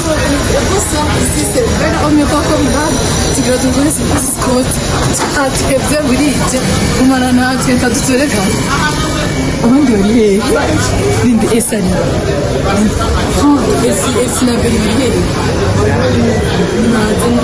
Bonsoir, ici c'est Belle. On me voit comme là. Tu vas te voir, c'est plus Scott. Tu es bien bonite. On m'a donné tu es pas tout seul. On gueule. L'inde est salée. Oh, et si la belle est. On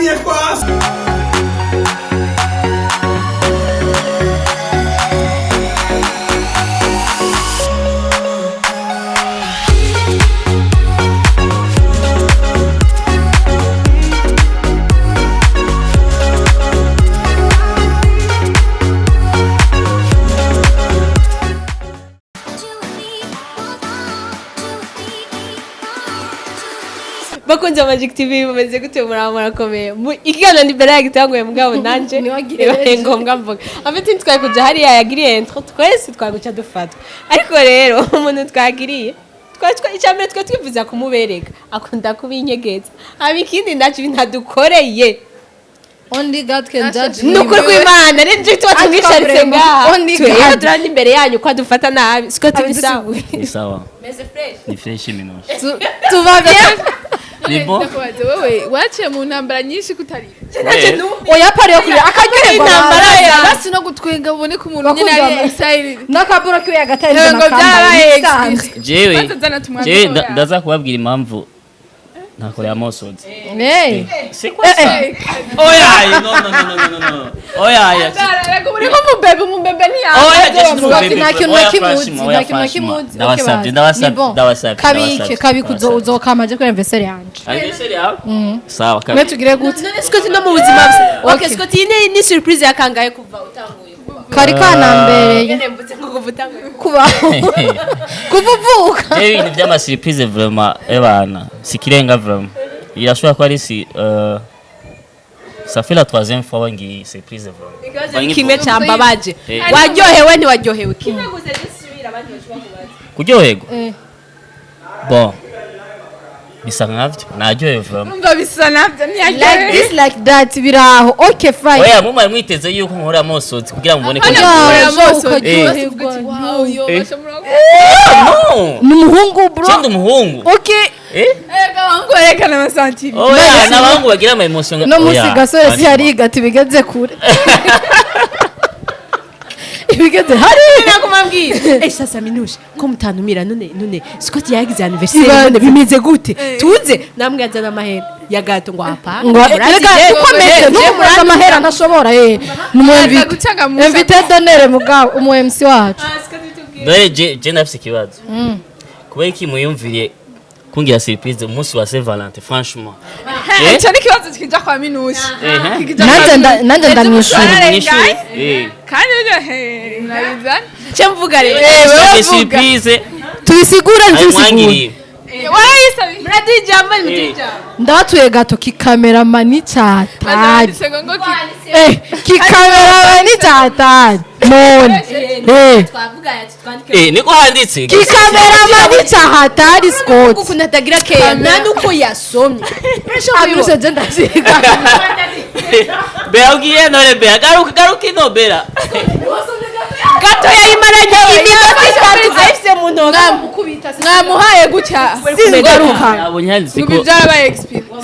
est pas bakunze Magic TV bameze gute murakomeye ikiganiro ni bera yagitanguye mugabo nanje niwagire ngombwa mvuga afite ntitwaye kuja hariya yagiriye intro twese twaguca dufatwa ariko rero umuntu twagiriye icyambere twe twifuza kumubereka akunda kubinyegeza abikindi ndaje bintadukoreye only God can judge nukuri kw'Imana n'inje twatumwicaritse ngaha twebwe turani imbere yanyu kwa dufata nabi siko tubisawa ni sawa meze fresh ni fresh minus tuva bien ni bon wewe wache mu ntambara nyinshi kutari oya pare yo kuri akaryoherwa intambara ya basi no gutwenga ubone ko umuntu nyine ari style nakabura kiwe yagatari ngo byarabaye jewe ndaza kubabwira impamvu ntakorera amosozi c'est quoi ça oya non oya ya rego muri ko mubebe ni ya oya nta kintu ndabasabye kabiki uzokamaje kuri anniversaire yanje anniversaire yawe sawa kabiki tugire gute Scott no mu buzima bwe okay Scott ni surprise yakangaye kuva utanguye kari kanambereye kuvuvuka ibintu by'ama surprise vraiment ebana sikirenga vraiment irashobora ko ari si ça fait la troisième fois ngi surprise vraiment kimwe cyambabaje waryohewe ni waryohewe kimwe guze gisubira abandi bashobora kubaza kuryoherwa bon bisa nkavyo naryohewe vraiment umva bisa navyo like this like that biraho okay fine oya mumara mwiteze yuko nkora amosozi kugira ngo mbone ko n'umuhungu bro cyenda umuhungu okay wangu erekana amasantime oya n'abahungu bagira ama emotion no musi gasore si hariga ati bigeze kure ibigeze hari nakumambwira sasa minusha ko mutanumira none Scott yagize anniversaire none bimeze gute tuze namwe yazana amahera ya gato ngo apa ngo ukomeze no amahera ntashobora invité d'honneur mugabo umu MC wacu dore je nafise ikibazo kubera iki muyumviriye kungira surprise umunsi wa Saint Valentin franchement cyane kibazo kija kwa minusha nanje ndamwishura kandi nabizana cyamvuga rero wewe surprise tubisigura ntubisigure warayisabi mudijamba mudijamba ndabatuye gato kikameramani cyatari Banditse ngo kikameramani cyatari none twavuga ati twandike niko handitse kikameramani cyatari Scott ukuntu atagira keya nta nuko yasomye abiruse je ndaziga bera ugiye none bera garuka ino bera gato yayimaranye iminota itatu zahise mu ntoki mwamuhaye gutya singaruka nabonye handitse ngo ko byarabaye experience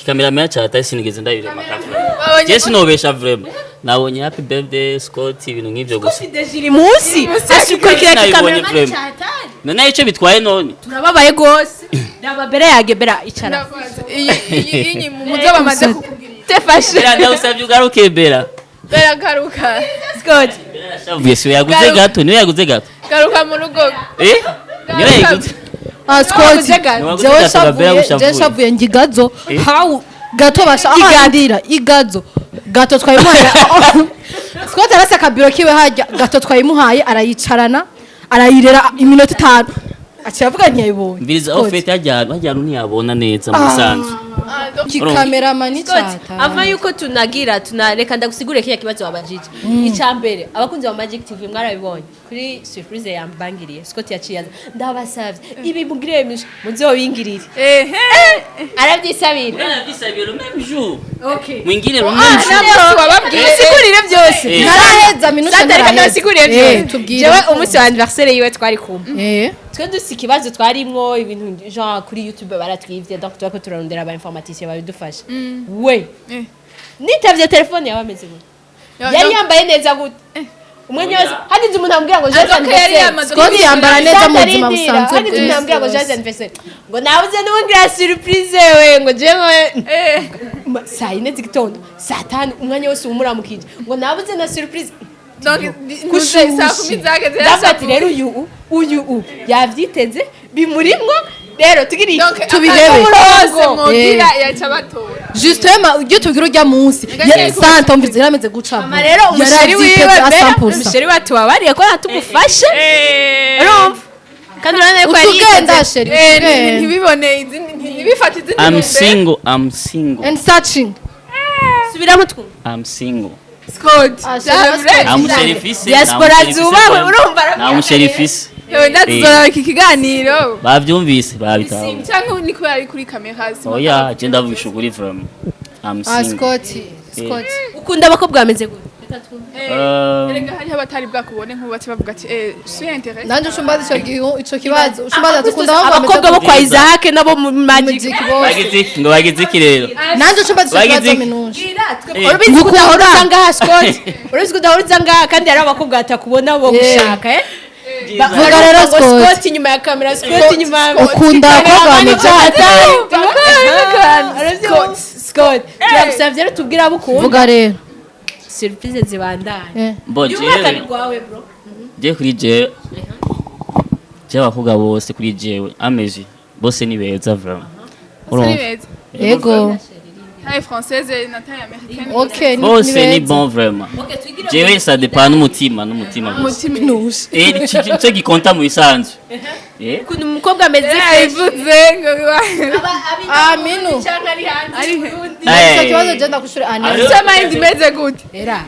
cameraman cyata sinigeze ndabirema kafra je sinobesha vraiment nabonye happy birthday Scott ibintu nk'ivyo gusa dejiri munsi asikurikira kamera none ico bitwaye none turababaye gose ndababere yagebera icara iyi muzo bamaze kukubwira tefashe bera ndawusavye ugaruke bera garuka Scott shavuye si yaguze gato niwe yaguze gato garuka mu rugo niwe yaguze Scott Gato je shavuye ngigazo how gato basha ahandira igazo gato twayimuhaye Scott arasa kabiro kiwe hajya gato twayimuhaye arayicarana arayirera iminota 5 aciyavuga ntiyayibonye mbiriza ofete hajyana ntiyabona neza musanzwe kikameramani cyata ava yuko tunagira tunareka ndagusigure kiya kibazo wabajije icambere abakunzi ba Magic TV mwarabibonye kuri surprise yambangiriye Scott yaciye ndabasavye ibi mugiriye muzobingirire arabyisabira le même jour okay mwingine le même jour sigurire byose naraheza minota ndasiguriye byose tubwire jewe umunsi wa anniversaire yiwe twari kumwe twe dusi ikibazo twarimwo ibintu genre kuri YouTube baratwivye donc twako turarondera aba informaticiens babidufasha we nitavye telefone yawe ameze gute yari yambaye neza gute umwanya wose hadize umuntu ambwira ngo Jean anniversaire Scott yambara neza mu buzima busanzwe hadize umuntu ambwira ngo Jean anniversaire ngo nabuze n'uwingira surprise we ngo jewe saa 4 z'igitondo saa 5 umwanya wose umuramukije ngo nabuze na surprise donc saa 10 zageze ndafati rero uyu yavyiteze bimurimwo rero tubirebe mugira yaca batora justement ujye tubwira ujya munsi santa umvize yarameze gucamo mama rero umusheri wiwe umusheri watu wabariye ko natugufashe urumva kandi urane ko ari utugenda sheri ntibibone ntibifate izindi I'm single and searching subiramo twu I'm single Scott amusherifise diaspora zubawe urumva namusherifise ndazora iki kiganiro bavyumvise babitaho cyangwa ni kubera ari kuri kamera oya je ndavugisha ukuri from I'm single Scott ukunda abakobwa bameze gute erega hari abatari bwakubone nk'ubatse bavuga ati suis intéressé nanje ushumbaza ico kibazo ushumbaza tukunda abakobwa bo kwa Isaac nabo mu Magic bagize iki rero nanje ushumbaza ikibazo minuje urubizi kudahuriza ngaha Scott urubizi kudahuriza ngaha kandi hari abakobwa batakubona bo gushaka vuga rero Scott inyuma ya kamera Scott inyuma ukunda abakobwa bameze Scott turagusavye rero tubwira abukunda vuga rero surprise zibandanye boje rwawe bro je kuri je abakobwa bose kuri jewe amezi bose ni beza vraiment yego taille française na taille américaine okay bose ni bon vraiment jewe ça dépend n'umutima minuje cyo gikonta mu bisanzwe kuntu umukobwa ameze ivuze ngo minu icyo kibazo genda kushuri sema indi meze gute era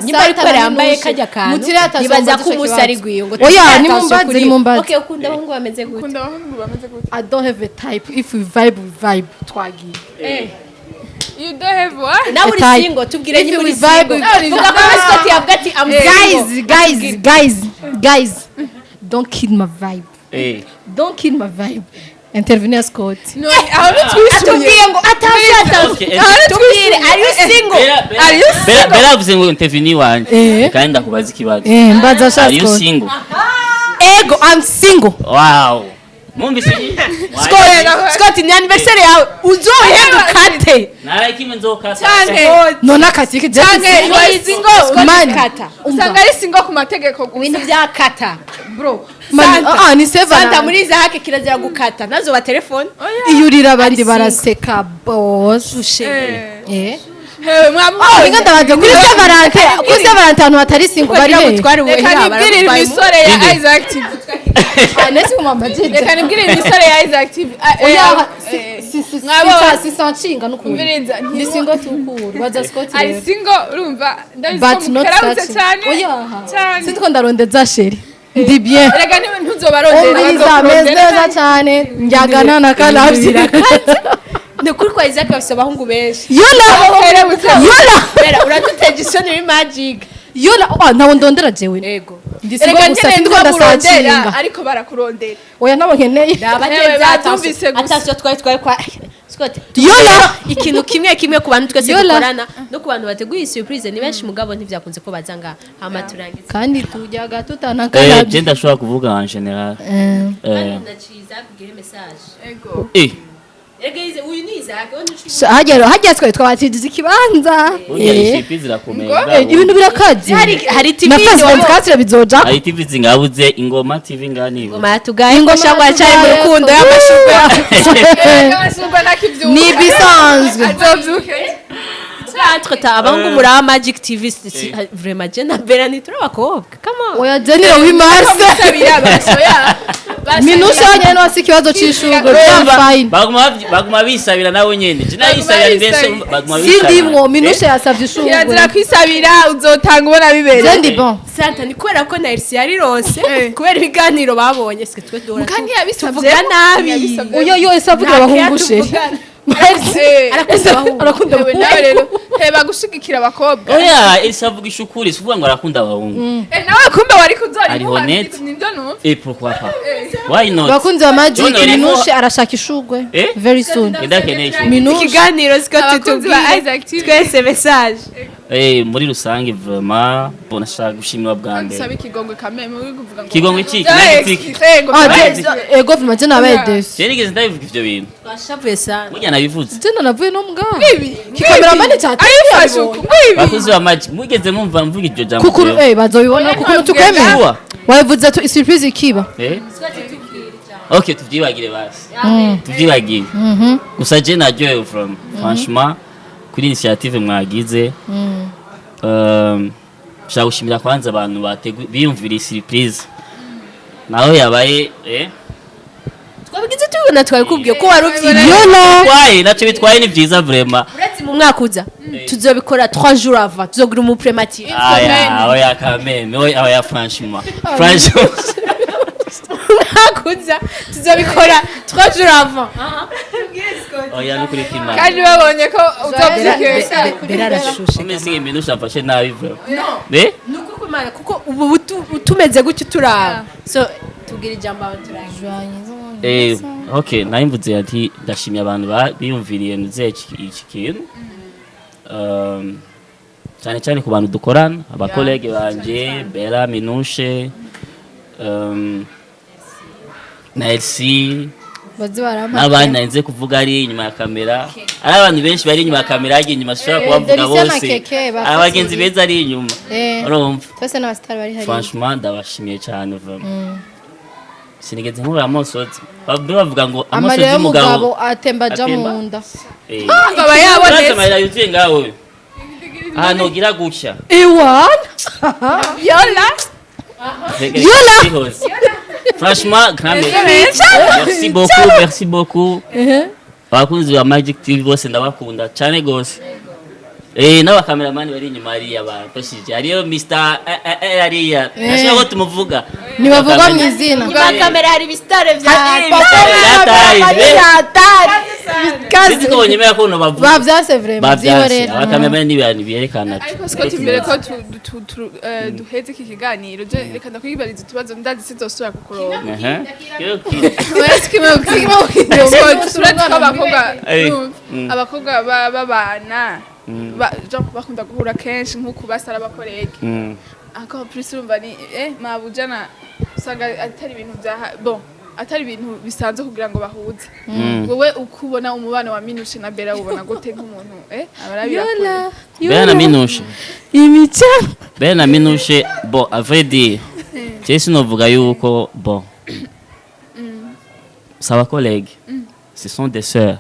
nyuma ariko yambaye kajya kantu nibaza ko umunsi ari gwiyo ngo oya ni mumbaze okay ukunda abahungu bameze gute ukunda abahungu bameze gute I don't have a type if we vibe twagiye you don't have what nawe uri single tubwire nyine uri single vuga ko Scott yavuga ati guys don't kill my vibe don't kill my vibe intervenir Scott no aho atubwiye ngo atashata tubwire are you single bera vuze ngo intervenir wanje kandi ndakubaza ikibazo mbaza sha are you single ego I'm single wow mumbise Scott ni anniversaire yawe uzohendukate nara kimwe nzokata none akati ke canke you are single man kata usanga ari single ku mategeko ibintu bya kata bro ni seva Santa muri Isaac kirazira gukata nazo ba telefone iyurira abandi baraseka boss hewe mwamuhawe inga ndabaje kuri Valentine abantu batari single bari he twari we reka nibwirire imisore ya Isaac TV nese umamajije reka nibwire imisore ya Isaac TV oya si sanshinga n'ukuri umviriza ni singo tukuru baza Scott ari rero singo urumva but ndabizi not mukaramutse such cyane oya cyane sitko ndarondeza sheri ndi bien reka ntuzobarondera umviriza meza cyane njyagana na kanavyi ni ukuri kwa Isaac bafise abahungu benshi yola bera uraduteje isoni uri magic yola ntawo ndondera jewe yego ndisigo gusa sitko ndasacinga ariko barakurondera oya nabo nkeneye batumvise atasyo twari kwa Scott yola ikintu kimwe ku bantu twese Yola. dukorana no ku bantu bateguye surprise ni benshi mugabo ntivyakunze ko bazanga hama turangiza kandi tujyaga tutanakana je ndashobora kuvuga en general ndaciza kugira message ego Egeze uyu ni Isaac hajya twabatijize ikibanza burya surprise irakomeye ibintu birakaze hari TV na first wabo- twatire bizoja hari TV zingabuze ingoma TV ngani ngoma yatugaye Ingoma ngo shangwa cyari mu yatugaye, rukundo ko- y'amashurwe abasumba nakivyuka ni bisanzwe azovyuke entre ta abangu muri aba Magic TV vraiment je na Berani turabakobwa come on oya jeniro wimarse sabira basoya minusha nyene no wasi kibazo c'ishurwe bya fine baguma bisabira nawe nyene je nayisabira ni benshi baguma bisabira sindimwo minusha yasavye kirazira ishurwe kwisabira uzotanga ubona bibereye zendi bon Santa ni kubera ko na Elsie yari ronse kubera ibiganiro babonye sike twe duhora kandi yabisabye tuvuga nabi oyo yo isavugira abahungushe arakunda abahungu nawe rero heba gushigikira abakobwa oya isavuga ishukuri sivuga ngo arakunda abahungu nawe kumbe wari kuzora Ari honnête. nibyo numva et pourquoi pas why not bakunzi ba magic None rero- minusha arashaka ishurwe Eh? very soon ndakeneye ishukuri minusha ikiganiro sike Abakunzi ba tutubwire Isaac TV. twese message muri rusange vraiment bonashaka gushimira bwa mbere saba ikigongwe kameme uri kuvuga ngo Kigongwe iki? Eh, Iki? ego ah Magic. ego vuma je nabaye desi je nigeze ndabivuga ivyo bintu twashavuye sana burya nabivuze je navuye no mga ibi Cameraman cyateye ayifashe uku bakuzi ba magic mugeze mumva mvuga iryo jambo kukuru bazobibona kukuru tukemeye Kuwa? wavuze tu surprise ikiba ok tuvyibagire basi tuvyibagire gusa je naryohewe from franchement kuri initiative mwagize nshaka gushimira kwanza abantu biyumvira surprise naho yabaye twabigize tubona twabikubwiye ko wari uvyiye bitwaye naco bitwaye ni vyiza vraiment uretse mu mwaka uza tuzobikora 3 jours avant tuzogira umu premature oya kameme oya franchement mwaka uza tuzobikora 3 jours avant oya nukuri kimana kandi babonye ko uzovyikesha berarashushe umeze nk'ibintu ushafashe nabi vraiment nuko kumana kuko ubu tumeze gutyo turaba so tubwira ijambo aho turangiye ok nayimvuze ati ndashimye abantu biyumviriye nuze iki kintu cyane cyane ku bantu dukorana abakolege banje Bella Minushe na Elsie n'abandi narinze kuvuga ari inyuma ya kamera ari abantu benshi bari inyuma ya kamera yagiye inyuma ashobora kubavuga bose abagenzi beza ari inyuma urumva twese n'abasitari bari hari franchement ndabashimiye cyane vraiment sinigeze nkura amosozi bavuga ngo amosozi amarira y'umugabo y'umugabo atemba aja mu nda baba yabonetse amarira yuzuye ngawe ahantu ugira gutya iwana yola Yola franchement grand merci beaucoup abakunzi ba Magic TV bose ndabakunda cyane gose n'abakameramani bari inyuma hariya bafashije hariyo Mr hariya nashaka ko tumuvuga ntibavugwa mu izina nyuma kamera hari ibisitare vya kazi ko nyemera ko bavuga bavyase vraiment bavyase abakameramani n'ibintu byerekana ariko Scott imbere ko duheze iki kiganiro je reka ndakwibariza utubazo ndazi sizosubira kukuronka abakobwa babana bakunda guhura kenshi nk'uko basara abakorege ako plus urumva ni mabujana usanga atari ibintu bya bon atari ibintu bisanzwe kugira ngo bahuze wowe ukubona umubano wa Minushe na Bella ubona gute nk'umuntu abarabira Bella na Minushe imica Bella na Minushe bon à vrai dire je novuga yuko bon saba collègues ce sont des sœurs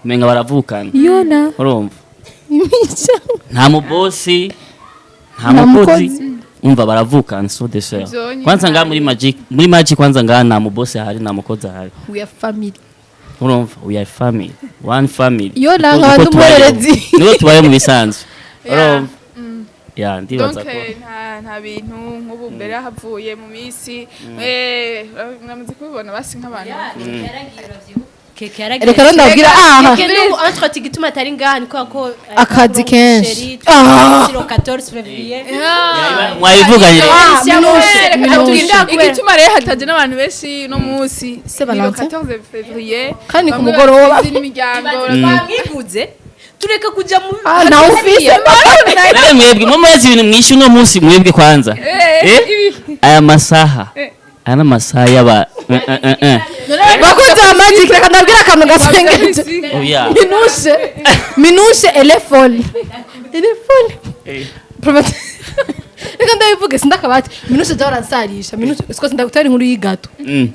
menga baravukana yona urumva imica nta mubosi nta mukozi umva baravukana so de sœur Zonye kwanza nga muri magic kwanza nga nta mubose hari nta mukozi hari we are family urumva we are family one family yo nanga bantu mwererezi niwe tubaye mu bisanzwe urumva ya ndibaza donc ko nta bintu nk'ubu mbere havuye mu misi namaze kubibona basi nk'abantu keke yaragiye reka ndabwira keke n'ubu entre tigituma atari ngaha ni ko akazi kenshi 14 février mwayivuganye igituma rero hataje n'abantu benshi no munsi C'est Valentin. 14 février kandi ku mugoroba n'imiryango mwiguze tureka kuja mu na office nawe mwebwe mu mazi ibintu mwishu no munsi mwebwe kwanza aya masaha aya n'amasaha y'aba bakunze wa magic reka ndabwira akantu gasengeje oya minushe elefone reka ndabivuge sindakabati minushe jya waransarisha minushe siko sindagutera inkuru y'igato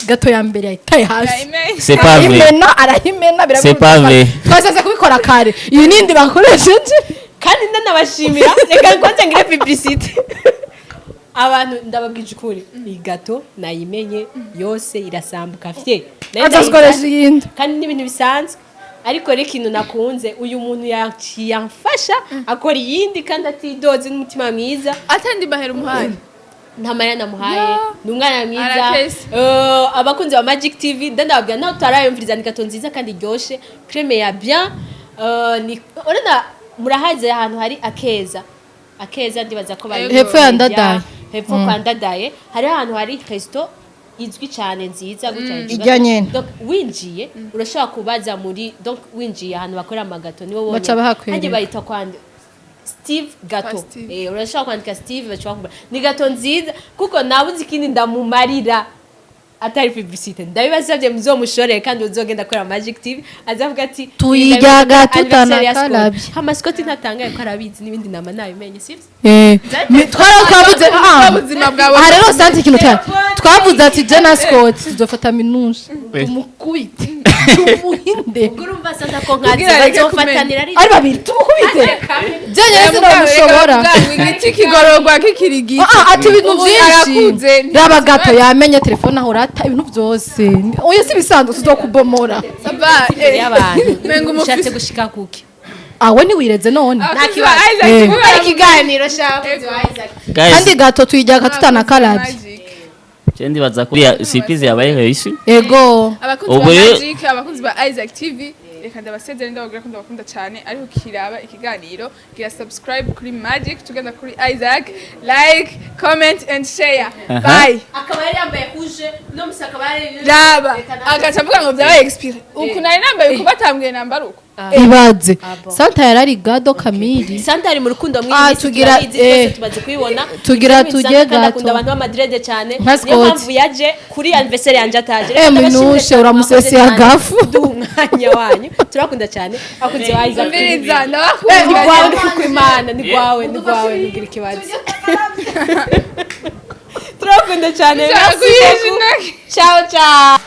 gato ya mbere yahitaye hasi c'est pas vrai arahimena c'est pas vrai twasanze kubikora kare iyi nindi bakoresheje kandi ndanabashimira reka kwanza ngire publicité abantu ndababwije ukuri iyi gato nayimenye yose irasambuka fye azazikoresha iyindi kandi n'ibintu bisanzwe ariko reka ikintu nakunze uyu muntu yamfasha akora iyindi kandi atidoze n'umutima mwiza atandi bahera umuhanda nta marira namuhaye ni umwana mwiza Aratese. abakunzi ba Magic TV ndababwira naho tutarayumviriza ni gato nziza kandi ryoshe creme ya bien ni urana murahaze ahantu hari akeza ndibaza ko bari hepfo ya ndadaye hepfo kwa ndadaye hari ahantu hari resto izwi cyane nziza ijya nyene donc winjiye urashobora kubaza muri donc winjiye ahantu bakora amagato nibo bonye Baca bahakwereka. hajye bayita kwande Steve gato Steve. urashobora kwandika Steve bashobora kuba ni gato nziza kuko nabuze ikindi ndamumarira atari publicité ndabibasabye muzomushoreye kandi uzogenda kora Magic TV azavuga ati tuyijyaga tutanakarabye amaskoti ntatangaye ko arabizi n'ibindi nama nabimenye sivyo twavuze ubuzima bwawe aha rero santi ikintu cyane twavuze ati Jenna Scott tuzofata minushe tumukubite tumuhinde urumva sasa ko nkazi bazofatanira ari babiri tumukubite Jenna sinamushobora igiti kigororwa kikirigi ati ibintu byinshi raba gato yamenye telefone aho rata ibintu byose oya si bisanzwe tuzokubomora y'abantu ushatse gushika kuki awe ni wireze none nta kibazo ikiganiro shaka kandi gato tuyijyaga tutanakarabye Chendi baza kuri surprise yabaye reisi ego abakunzi ba Magic abakunzi ba Isaac TV reka ndabasezere ndababwira ko ndabakunda cyane ariko kiraba ikiganiro gira subscribe kuri Magic tugenda kuri Isaac like comment and share bye akaba yari yambaye kuje no musaka bari raba agaca avuga ngo byabaye expire uku nari nambaye uko batambwiye nambara uko ibaze Santa yarari gado Kamili Santa ari mu rukundo mwinshi tugira tumaze kubibona tugira tujye gato akunda abantu ba Madrid cyane Nka niyo mpamvu yaje kuri anniversaire yanje ataje minushe uramusese agafu umwanya wanyu turakunda cyane akunze wayiza mbiriza ni ndabakunda kwawe ku Imana ni kwawe ntugira ikibazo turakunda cyane ciao ciao